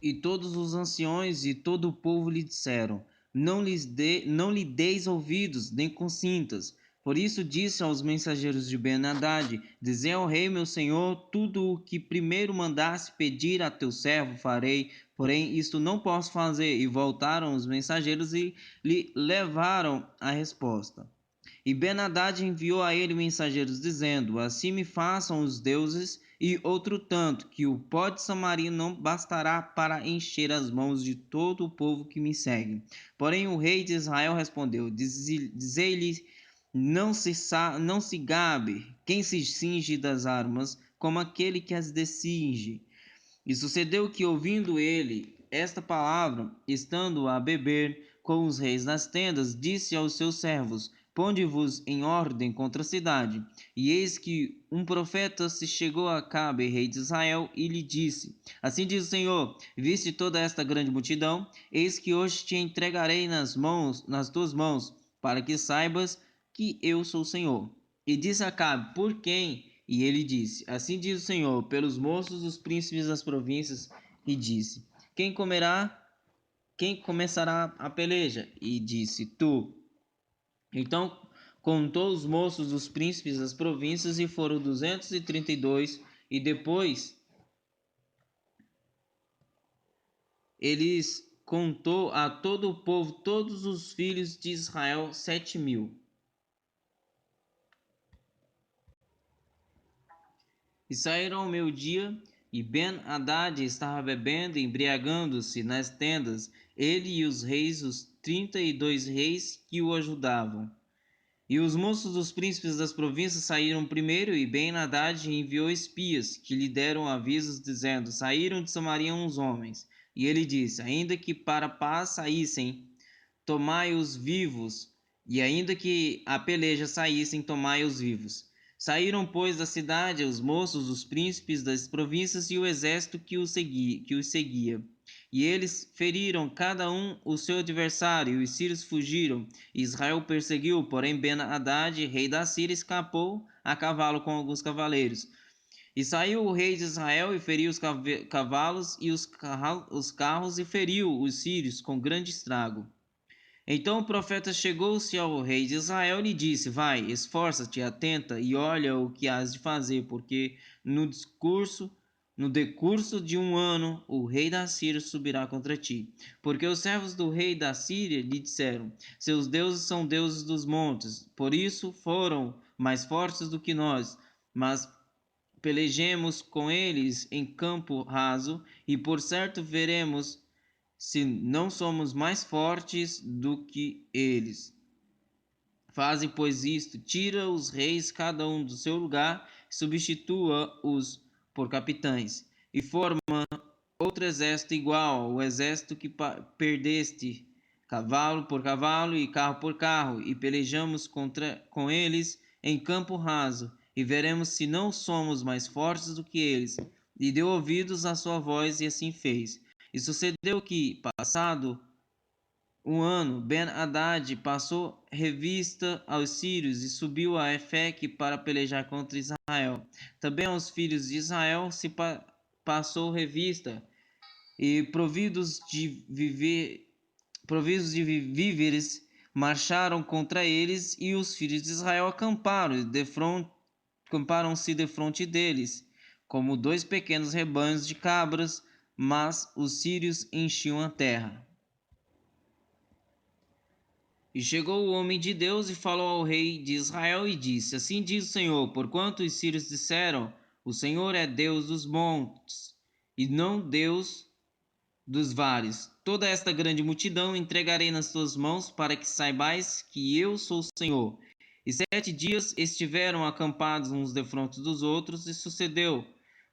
E todos os anciões e todo o povo lhe disseram: não lhe deis ouvidos, nem consintas. Por isso disse aos mensageiros de Ben-Hadad: Dizei ao rei, meu senhor, tudo o que primeiro mandasse pedir a teu servo farei, porém isto não posso fazer. E voltaram os mensageiros e lhe levaram a resposta. E Ben-Hadad enviou a ele mensageiros, dizendo: Assim me façam os deuses, e outro tanto, que o pó de Samaria não bastará para encher as mãos de todo o povo que me segue. Porém o rei de Israel respondeu: Dizei-lhe, não se gabe quem se cinge das armas, como aquele que as descinge. E sucedeu que, ouvindo ele esta palavra, estando a beber com os reis nas tendas, disse aos seus servos: Ponde-vos em ordem contra a cidade. E eis que um profeta se chegou a Acabe, rei de Israel, e lhe disse: Assim diz o Senhor: Viste toda esta grande multidão? Eis que hoje te entregarei nas tuas mãos, para que saibas que eu sou o Senhor. E disse Acabe: Por quem? E ele disse: Assim diz o Senhor, pelos moços dos príncipes das províncias. E disse: Quem começará a peleja? E disse: Tu. Então contou os moços dos príncipes das províncias, e foram 232. E depois eles contou a todo o povo, todos os filhos de Israel, 7.000. E saíram ao meio-dia, e Ben-Hadad estava bebendo e embriagando-se nas tendas, ele e os reis, os 32 reis que o ajudavam. E os moços dos príncipes das províncias saíram primeiro, e Ben-Hadad enviou espias, que lhe deram avisos, dizendo: Saíram de Samaria uns homens. E ele disse: Ainda que para a paz saíssem, tomai-os vivos, e ainda que a peleja saíssem, tomai-os vivos. Saíram, pois, da cidade os moços, os príncipes das províncias e o exército que os seguia. E eles feriram cada um o seu adversário, e os sírios fugiram. Israel perseguiu, porém Ben-Hadad, rei da Síria, escapou a cavalo com alguns cavaleiros. E saiu o rei de Israel e feriu os cavalos e os carros, e feriu os sírios com grande estrago. Então o profeta chegou-se ao rei de Israel e lhe disse: Vai, esforça-te, atenta e olha o que has de fazer, porque no decurso de um ano, o rei da Síria subirá contra ti. Porque os servos do rei da Síria lhe disseram: Seus deuses são deuses dos montes, por isso foram mais fortes do que nós. Mas pelejemos com eles em campo raso, e por certo veremos se não somos mais fortes do que eles. Faze, pois, isto: tira os reis cada um do seu lugar, substitua-os por capitães, e forma outro exército igual ao exército que perdeste, cavalo por cavalo e carro por carro, e pelejamos com eles em campo raso, e veremos se não somos mais fortes do que eles. E deu ouvidos à sua voz, e assim fez. E sucedeu que, passado um ano, Ben-Hadad passou revista aos sírios e subiu a Efeque para pelejar contra Israel. Também aos filhos de Israel se passou revista, e providos de víveres, marcharam contra eles, e os filhos de Israel acamparam-se defronte deles, como dois pequenos rebanhos de cabras, mas os sírios enchiam a terra. E chegou o homem de Deus e falou ao rei de Israel e disse: Assim diz o Senhor: Porquanto os sírios disseram: O Senhor é Deus dos montes, e não Deus dos vales. Toda esta grande multidão entregarei nas tuas mãos, para que saibais que eu sou o Senhor. E 7 dias estiveram acampados uns defronte dos outros, e sucedeu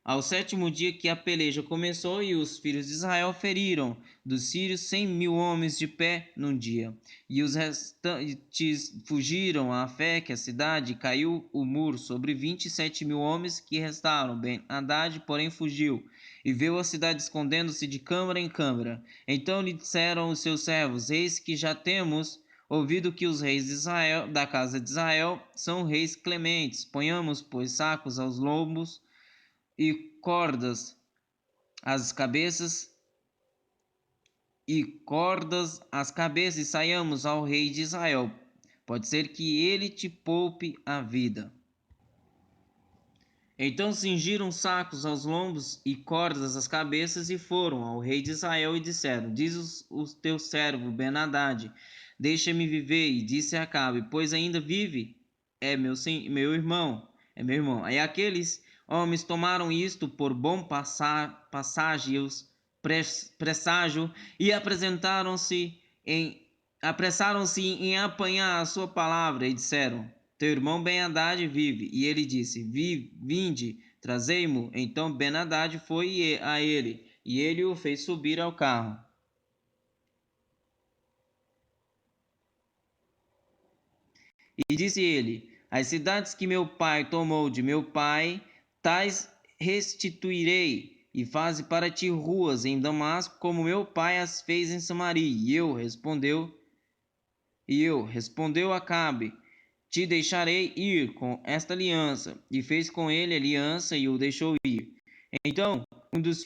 ao 7º dia que a peleja começou, e os filhos de Israel feriram dos sírios 100.000 homens de pé num dia. E os restantes fugiram à fé que a cidade, caiu o muro sobre 27.000 homens que restaram. Ben-Hadad, porém, fugiu e viu a cidade escondendo-se de câmara em câmara. Então lhe disseram os seus servos: Eis que já temos ouvido que os reis de Israel, da casa de Israel, são reis clementes. Ponhamos, pois, sacos aos lombos e cordas às cabeças e cordas às cabeças e saiamos ao rei de Israel. Pode ser que ele te poupe a vida. Então cingiram sacos aos lombos e cordas às cabeças e foram ao rei de Israel e disseram: Diz o teu servo Ben-Hadad, deixa-me viver. E disse Acabe: Pois ainda vive, é meu irmão, é meu irmão. Aí aqueles homens tomaram isto por bom presságio e apressaram-se em apanhar a sua palavra e disseram: Teu irmão Ben-Hadad vive. E ele disse: Vinde, trazei-mo. Então Ben-Hadad foi a ele, e ele o fez subir ao carro. E disse ele: As cidades que meu pai tomou de meu pai, tais restituirei, e faze para ti ruas em Damasco, como meu pai as fez em Samaria. E eu respondeu Acabe: Te deixarei ir com esta aliança. E fez com ele aliança e o deixou ir. Então um dos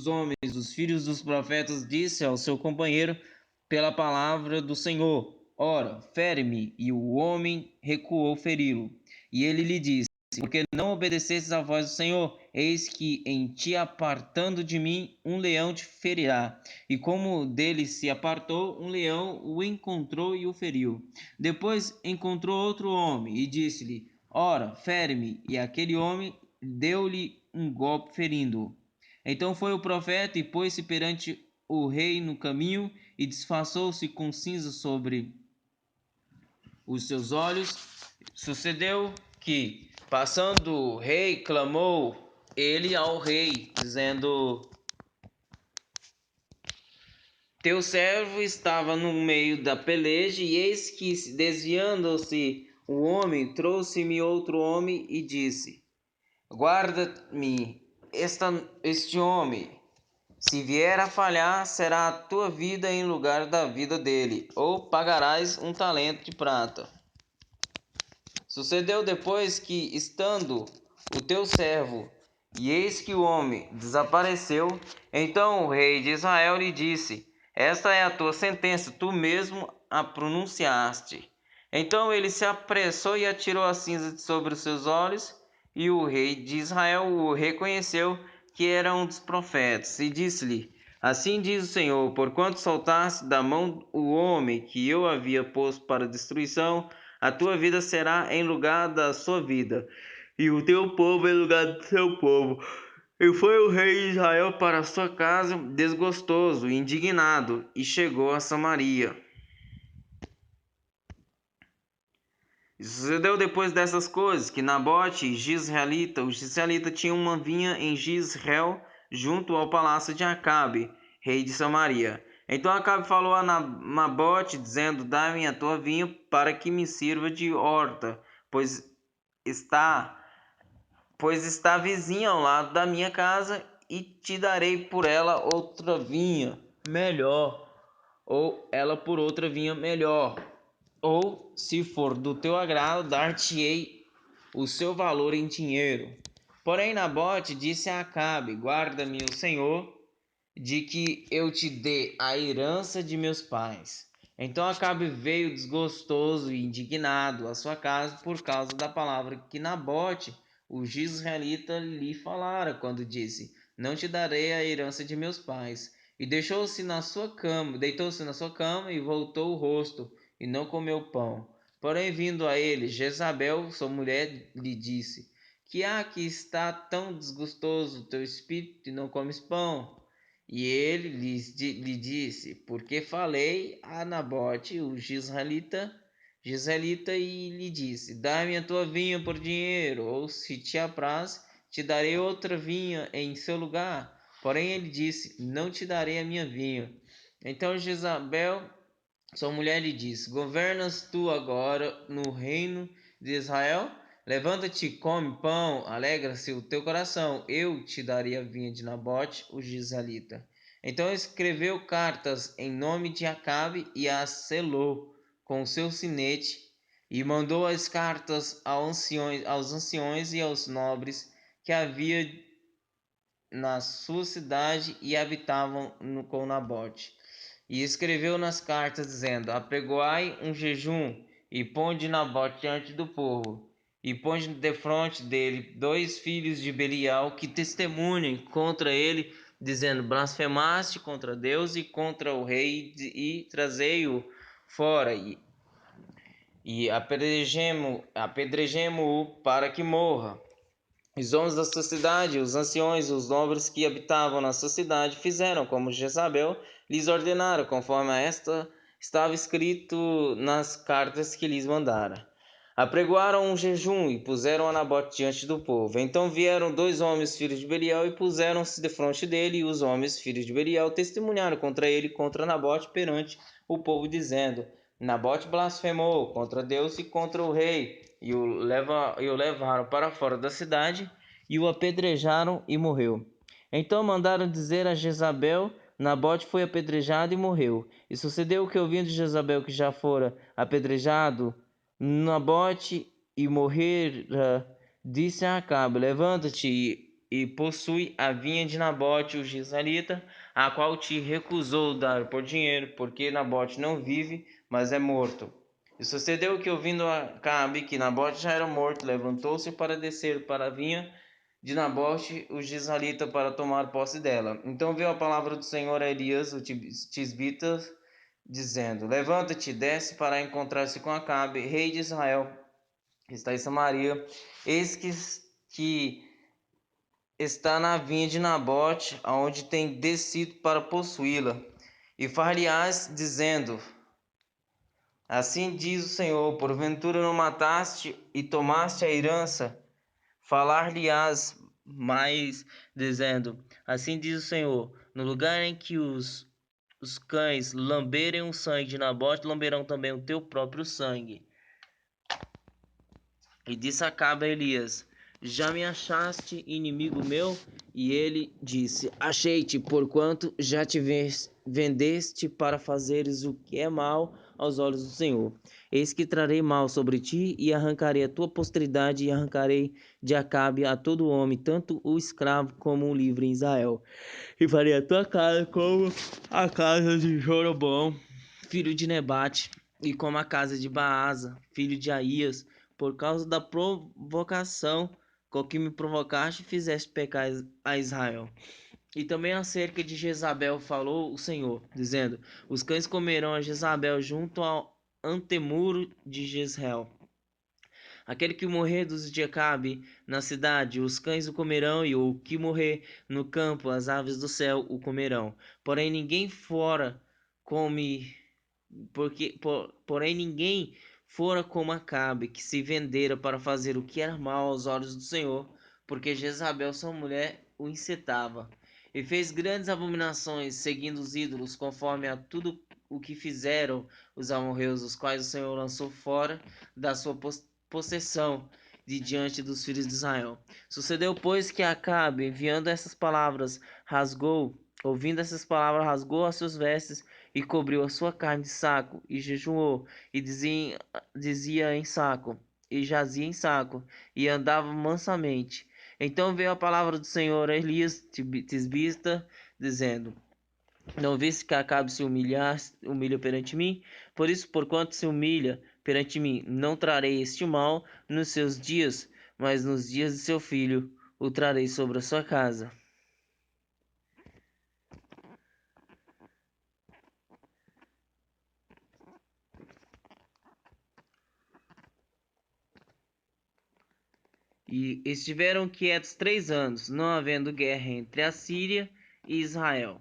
homens, dos filhos dos profetas, disse ao seu companheiro pela palavra do Senhor: Ora, fere-me. E o homem recuou feri-lo. E ele lhe disse: Porque não obedecestes à voz do Senhor, eis que em ti apartando de mim um leão te ferirá. E como dele se apartou, um leão o encontrou e o feriu. Depois encontrou outro homem e disse-lhe: Ora, fere-me. E aquele homem deu-lhe um golpe ferindo-o. Então foi o profeta e pôs-se perante o rei no caminho e disfarçou-se com cinza sobre os seus olhos. Sucedeu que, passando o rei, clamou ele ao rei, dizendo: Teu servo estava no meio da peleja, e eis que, desviando-se o homem, trouxe-me outro homem e disse: Guarda-me este homem. Se vier a falhar, será a tua vida em lugar da vida dele, ou pagarás um talento de prata. Sucedeu depois que, estando o teu servo, e eis que o homem desapareceu, então o rei de Israel lhe disse: Esta é a tua sentença, tu mesmo a pronunciaste. Então ele se apressou e atirou a cinza de sobre os seus olhos, e o rei de Israel o reconheceu que era um dos profetas, e disse-lhe: Assim diz o Senhor: Porquanto soltaste da mão o homem que eu havia posto para destruição, a tua vida será em lugar da sua vida, e o teu povo em lugar do seu povo. E foi o rei de Israel para a sua casa, desgostoso e indignado, e chegou a Samaria. E sucedeu depois dessas coisas que Nabote, o Gisraelita, tinha uma vinha em Jezreel, junto ao palácio de Acabe, rei de Samaria. Então Acabe falou a Nabote, dizendo: Dá-me a tua vinha para que me sirva de horta, pois está vizinha ao lado da minha casa, e te darei por ela outra vinha melhor, ou ela por outra vinha melhor. Ou, se for do teu agrado, dar-te-ei o seu valor em dinheiro. Porém Nabote disse a Acabe: Guarda-me o Senhor, de que eu te dê a herança de meus pais. Então Acabe veio desgostoso e indignado à sua casa por causa da palavra que Nabote, o Gisraelita, lhe falara, quando disse: Não te darei a herança de meus pais. E deitou-se na sua cama e voltou o rosto, e não comeu pão. Porém, vindo a ele, Jezabel, sua mulher, lhe disse: Que há que está tão desgostoso o teu espírito e não comes pão? E ele lhe disse: Porque falei a Nabote, o Gisraelita, e lhe disse: Dá-me a tua vinha por dinheiro, ou se te apraz, te darei outra vinha em seu lugar. Porém ele disse: Não te darei a minha vinha. Então Jezabel, sua mulher, lhe disse: Governas tu agora no reino de Israel? Levanta-te, come pão, alegra-se o teu coração. Eu te darei a vinha de Nabote, o Gisraelita. Então escreveu cartas em nome de Acabe e as selou com o seu sinete, e mandou as cartas aos anciões e aos nobres que havia na sua cidade e habitavam com Nabote. E escreveu nas cartas, dizendo: Apregoai um jejum, e ponde Nabote diante do povo, e ponde defronte dele 2 filhos de Belial, que testemunhem contra ele, dizendo: Blasfemaste contra Deus e contra o rei, e trazei-o fora, e apedrejemo-o para que morra. Os homens da sua cidade, os anciões, os nobres que habitavam na sua cidade, fizeram como Jezabel lhes ordenara, conforme a esta estava escrito nas cartas que lhes mandara. Apregoaram um jejum e puseram a Nabote diante do povo. Então vieram 2 homens, filhos de Belial, e puseram-se defronte dele, e os homens, filhos de Belial, testemunharam contra ele e contra Nabote perante o povo, dizendo: Nabote blasfemou contra Deus e contra o rei, e o levaram para fora da cidade, e o apedrejaram e morreu. Então mandaram dizer a Jezabel: Nabote foi apedrejado e morreu. E sucedeu que, ouvindo Jezabel que já fora apedrejado Nabote e morrera, disse a Acabe: Levanta-te e possui a vinha de Nabote o Jezreelita, a qual te recusou dar por dinheiro, porque Nabote não vive, mas é morto. E sucedeu que, ouvindo Acabe que Nabote já era morto, levantou-se para descer para a vinha de Nabote o Jezreelita para tomar posse dela. Então veio a palavra do Senhor a Elias, o tisbita, dizendo: Levanta-te, desce para encontrar-se com Acabe, rei de Israel, que está em Samaria. Eis que está na vinha de Nabote, aonde tem descido para possuí-la. E far-lhe-ás, dizendo: Assim diz o Senhor: porventura não mataste e tomaste a herança? Falar-lhe-ás mais, dizendo: Assim diz o Senhor: no lugar em que os cães lamberem o sangue de Nabote, lamberão também o teu próprio sangue. E disse Acabe a Elias: Já me achaste inimigo meu? E ele disse: Achei-te, porquanto já te vendeste para fazeres o que é mal aos olhos do Senhor. Eis que trarei mal sobre ti, e arrancarei a tua posteridade, e arrancarei de Acabe a todo homem, tanto o escravo como o livre em Israel. E farei a tua casa como a casa de Jeroboão, filho de Nebate, e como a casa de Baasa, filho de Aías, por causa da provocação com que me provocaste e fizeste pecar a Israel. E também acerca de Jezabel falou o Senhor, dizendo: Os cães comerão a Jezabel junto ao antemuro de Jezreel. Aquele que morrer dos de Acabe na cidade, os cães o comerão, e o que morrer no campo, as aves do céu o comerão. Porém ninguém fora come, porém ninguém fora como Acabe, que se vendera para fazer o que era mal aos olhos do Senhor, porque Jezabel, sua mulher, o incitava. E fez grandes abominações, seguindo os ídolos, conforme a tudo o que fizeram os amorreus, os quais o Senhor lançou fora da sua possessão de diante dos filhos de Israel. Sucedeu, pois, que Acabe, ouvindo essas palavras, rasgou as suas vestes e cobriu a sua carne de saco, e jejuou, e dizia em saco, e jazia em saco, e andava mansamente. Então veio a palavra do Senhor a Elias tisbita, dizendo: Não viste que Acabe se humilha perante mim? Por isso, porquanto se humilha perante mim, não trarei este mal nos seus dias, mas nos dias de seu filho o trarei sobre a sua casa. E estiveram quietos 3 anos, não havendo guerra entre a Síria e Israel.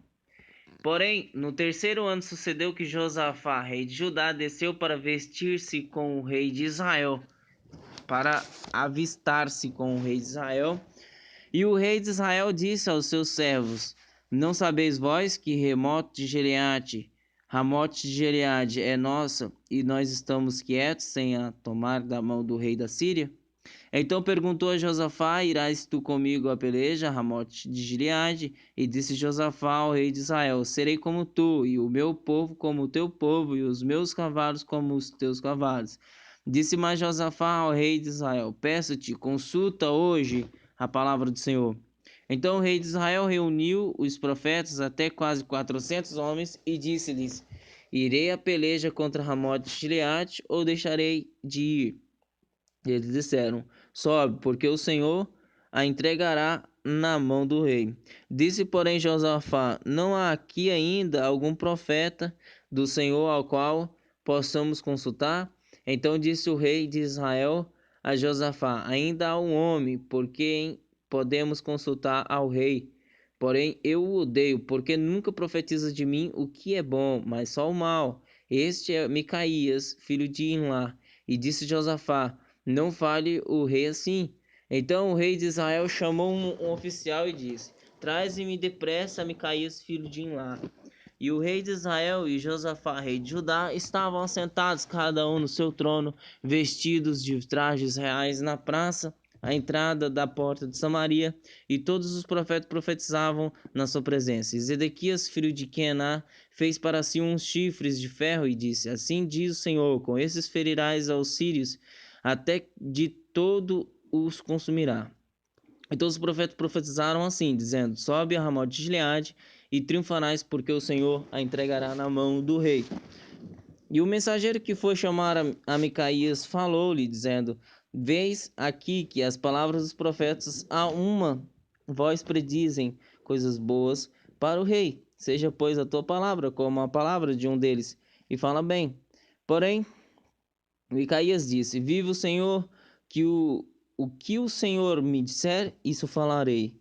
Porém, no 3º ano sucedeu que Josafá, rei de Judá, desceu para vestir-se com o rei de Israel, para avistar-se com o rei de Israel. E o rei de Israel disse aos seus servos: Não sabeis vós que Ramote de Gileade é nossa, e nós estamos quietos sem a tomar da mão do rei da Síria? Então perguntou a Josafá: Irás tu comigo a peleja, Ramote de Gileade? E disse Josafá ao rei de Israel: Serei como tu, e o meu povo como o teu povo, e os meus cavalos como os teus cavalos. Disse mais Josafá ao rei de Israel: Peço-te, consulta hoje a palavra do Senhor. Então o rei de Israel reuniu os profetas, até quase 400 homens, e disse-lhes: Irei à peleja contra Ramote de Gileade, ou deixarei de ir? Eles disseram: Sobe, porque o Senhor a entregará na mão do rei. Disse, porém, Josafá: Não há aqui ainda algum profeta do Senhor ao qual possamos consultar? Então disse o rei de Israel a Josafá: Ainda há um homem por quem podemos consultar ao rei. Porém, eu o odeio, porque nunca profetiza de mim o que é bom, mas só o mal. Este é Micaías, filho de Imlá. E disse Josafá: Não fale o rei assim. Então o rei de Israel chamou um oficial e disse: Traze-me depressa Micaías, filho de Imlá. E o rei de Israel e Josafá, rei de Judá, estavam assentados cada um no seu trono, vestidos de trajes reais na praça, à entrada da porta de Samaria, e todos os profetas profetizavam na sua presença. E Zedequias, filho de Quená, fez para si uns chifres de ferro e disse: Assim diz o Senhor: Com esses ferirás aos sírios, até de todo os consumirá. Então os profetas profetizaram assim, dizendo: Sobe a Ramote de Gileade e triunfarás, porque o Senhor a entregará na mão do rei. E o mensageiro que foi chamar a Micaías falou-lhe, dizendo: Vês aqui que as palavras dos profetas a uma voz predizem coisas boas para o rei. Seja, pois, a tua palavra como a palavra de um deles, e fala bem. Porém, Micaías disse: Vive o Senhor, que o que o Senhor me disser, isso falarei.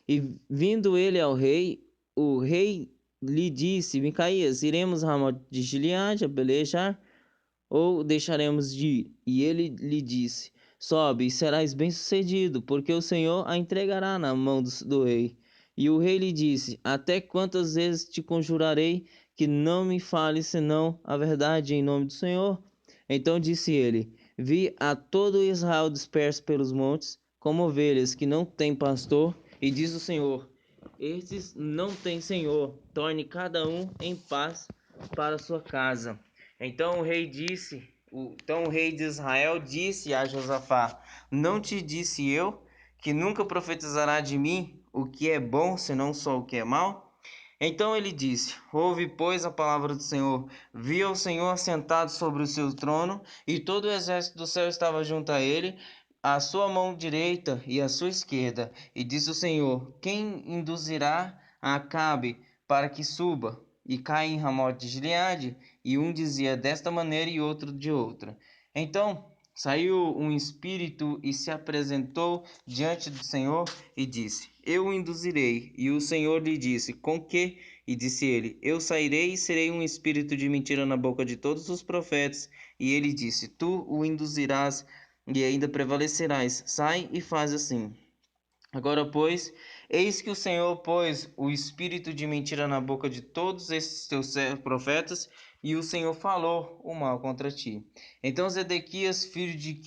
E vindo ele ao rei, o rei lhe disse: Micaías, iremos a Ramote de Gileade a pelejar, ou deixaremos de ir? E ele lhe disse: Sobe e serás bem-sucedido, porque o Senhor a entregará na mão do rei. E o rei lhe disse: Até quantas vezes te conjurarei que não me fales senão a verdade em nome do Senhor? Então disse ele: Vi a todo Israel disperso pelos montes, como ovelhas que não têm pastor, e diz o Senhor: Estes não têm senhor, torne cada um em paz para sua casa. Então o rei de Israel disse a Josafá: Não te disse eu que nunca profetizará de mim o que é bom, senão só o que é mal? Então ele disse: Ouve, pois, a palavra do Senhor. Vi o Senhor assentado sobre o seu trono, e todo o exército do céu estava junto a ele, à sua mão direita e à sua esquerda. E disse o Senhor: Quem induzirá a Acabe para que suba e caia em Ramote de Gileade? E um dizia desta maneira e outro de outra. Então saiu um espírito e se apresentou diante do Senhor e disse: Eu o induzirei. E o Senhor lhe disse: Com que? E disse ele: Eu sairei e serei um espírito de mentira na boca de todos os profetas. E ele disse: Tu o induzirás e ainda prevalecerás. Sai e faz assim. Agora, pois, eis que o Senhor pôs o espírito de mentira na boca de todos esses teus profetas, e o Senhor falou o mal contra ti. Então Zedequias, filho de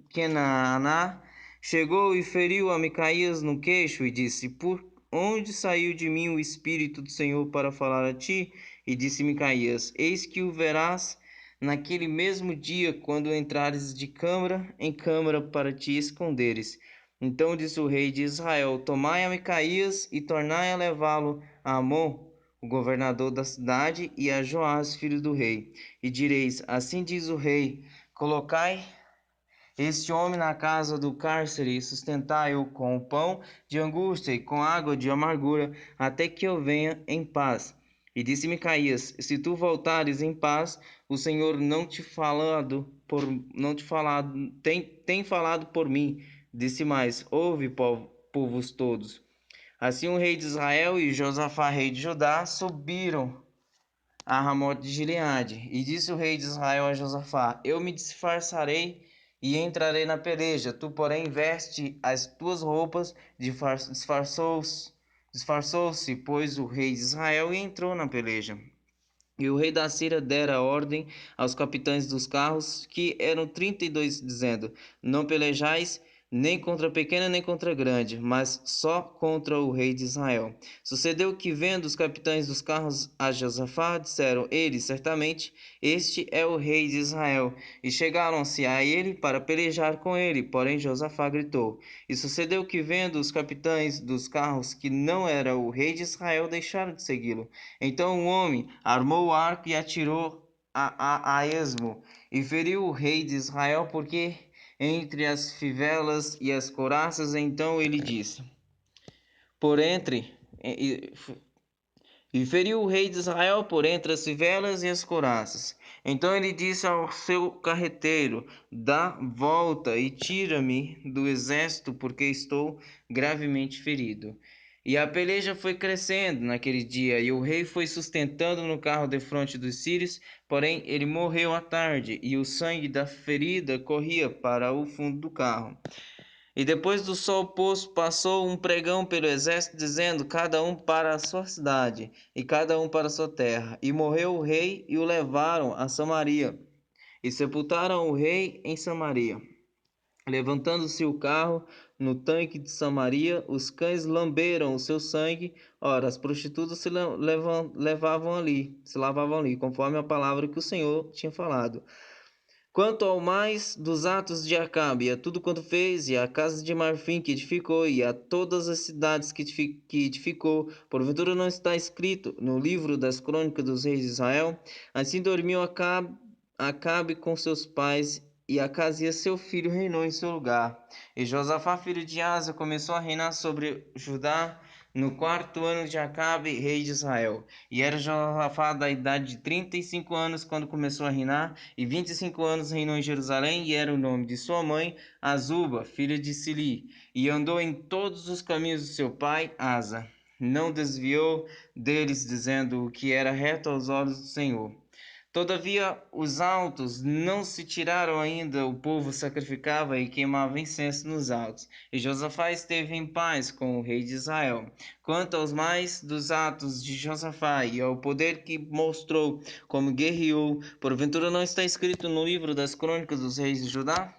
Kenaná, chegou e feriu a Micaías no queixo e disse: Por onde saiu de mim o espírito do Senhor para falar a ti? E disse Micaías: Eis que o verás naquele mesmo dia, quando entrares de câmara em câmara para te esconderes. Então disse o rei de Israel: Tomai a Micaías e tornai a levá-lo a Amon, o governador da cidade, e a Joás, filho do rei. E direis: Assim diz o rei: Colocai este homem na casa do cárcere e sustentai-o com o pão de angústia e com água de amargura, até que eu venha em paz. E disse Micaías: Se tu voltares em paz, o Senhor tem falado por mim. Disse mais: Ouve, povos todos. Assim o rei de Israel e Josafá, rei de Judá, subiram a Ramote de Gileade. E disse o rei de Israel a Josafá: Eu me disfarçarei e entrarei na peleja. Tu, porém, veste as tuas roupas. Disfarçou-se, pois, o rei de Israel e entrou na peleja. E o rei da Síria dera ordem aos capitães dos carros, que eram 32, dizendo: Não pelejais, nem contra pequena nem contra grande, mas só contra o rei de Israel. Sucedeu que, vendo os capitães dos carros a Josafá, disseram eles, certamente, este é o rei de Israel. E chegaram-se a ele para pelejar com ele, porém Josafá gritou. E sucedeu que, vendo os capitães dos carros que não era o rei de Israel, deixaram de segui-lo. Então o homem armou o arco e atirou a esmo, e feriu o rei de Israel, porque entre as fivelas e as couraças. Então ele disse, por entre... E feriu o rei de Israel por entre as fivelas e as couraças. Então ele disse ao seu carreteiro, dá volta e tira-me do exército, porque estou gravemente ferido. E a peleja foi crescendo naquele dia, e o rei foi sustentando no carro defronte dos sírios, porém ele morreu à tarde, e o sangue da ferida corria para o fundo do carro. E depois do sol posto, passou um pregão pelo exército, dizendo, cada um para a sua cidade, e cada um para a sua terra. E morreu o rei, e o levaram a Samaria, e sepultaram o rei em Samaria. Levantando-se o carro no tanque de Samaria, os cães lamberam o seu sangue. Ora, as prostitutas se lavavam ali, conforme a palavra que o Senhor tinha falado. Quanto ao mais dos atos de Acabe, a tudo quanto fez, e a casa de marfim que edificou, e a todas as cidades que edificou, porventura não está escrito no livro das crônicas dos reis de Israel? Assim dormiu Acabe com seus pais, e Acasias seu filho reinou em seu lugar. E Josafá, filho de Asa, começou a reinar sobre Judá no 4º ano de Acabe, rei de Israel. E era Josafá da idade de 35 anos quando começou a reinar, e 25 anos reinou em Jerusalém, e era o nome de sua mãe, Azuba, filha de Sili. E andou em todos os caminhos de seu pai, Asa. Não desviou deles, dizendo o que era reto aos olhos do Senhor. Todavia, os altos não se tiraram ainda, o povo sacrificava e queimava incenso nos altos. E Josafá esteve em paz com o rei de Israel. Quanto aos mais dos atos de Josafá e ao poder que mostrou como guerreou, porventura não está escrito no livro das crônicas dos reis de Judá?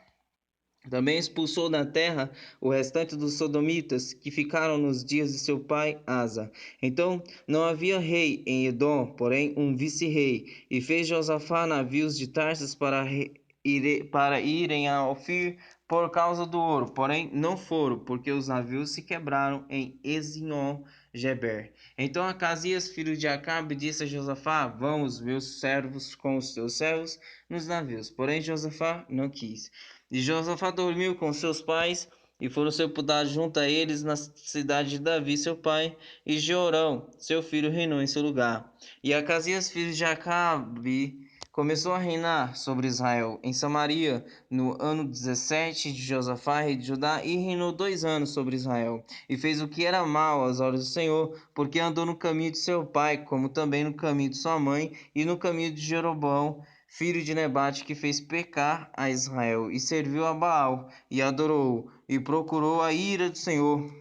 Também expulsou da terra o restante dos sodomitas que ficaram nos dias de seu pai Asa. Então não havia rei em Edom, porém um vice-rei, e fez Josafá navios de Tarsis para irem a Ofir por causa do ouro, porém não foram, porque os navios se quebraram em Ezion-Geber. Então Acasias, filho de Acabe, disse a Josafá, vamos, meus servos com os teus servos, nos navios. Porém Josafá não quis. E Josafá dormiu com seus pais, e foram sepultados junto a eles na cidade de Davi, seu pai, e Jeorão, seu filho, reinou em seu lugar. E Acasias, filho de Acabe, começou a reinar sobre Israel em Samaria no ano 17 de Josafá, rei de Judá, e reinou 2 anos sobre Israel. E fez o que era mal aos olhos do Senhor, porque andou no caminho de seu pai, como também no caminho de sua mãe, e no caminho de Jeroboão, filho de Nebate, que fez pecar a Israel, e serviu a Baal, e adorou, e procurou a ira do Senhor,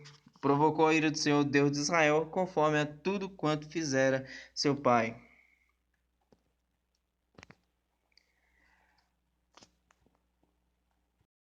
provocou a ira do Senhor, Deus de Israel, conforme a tudo quanto fizera seu pai.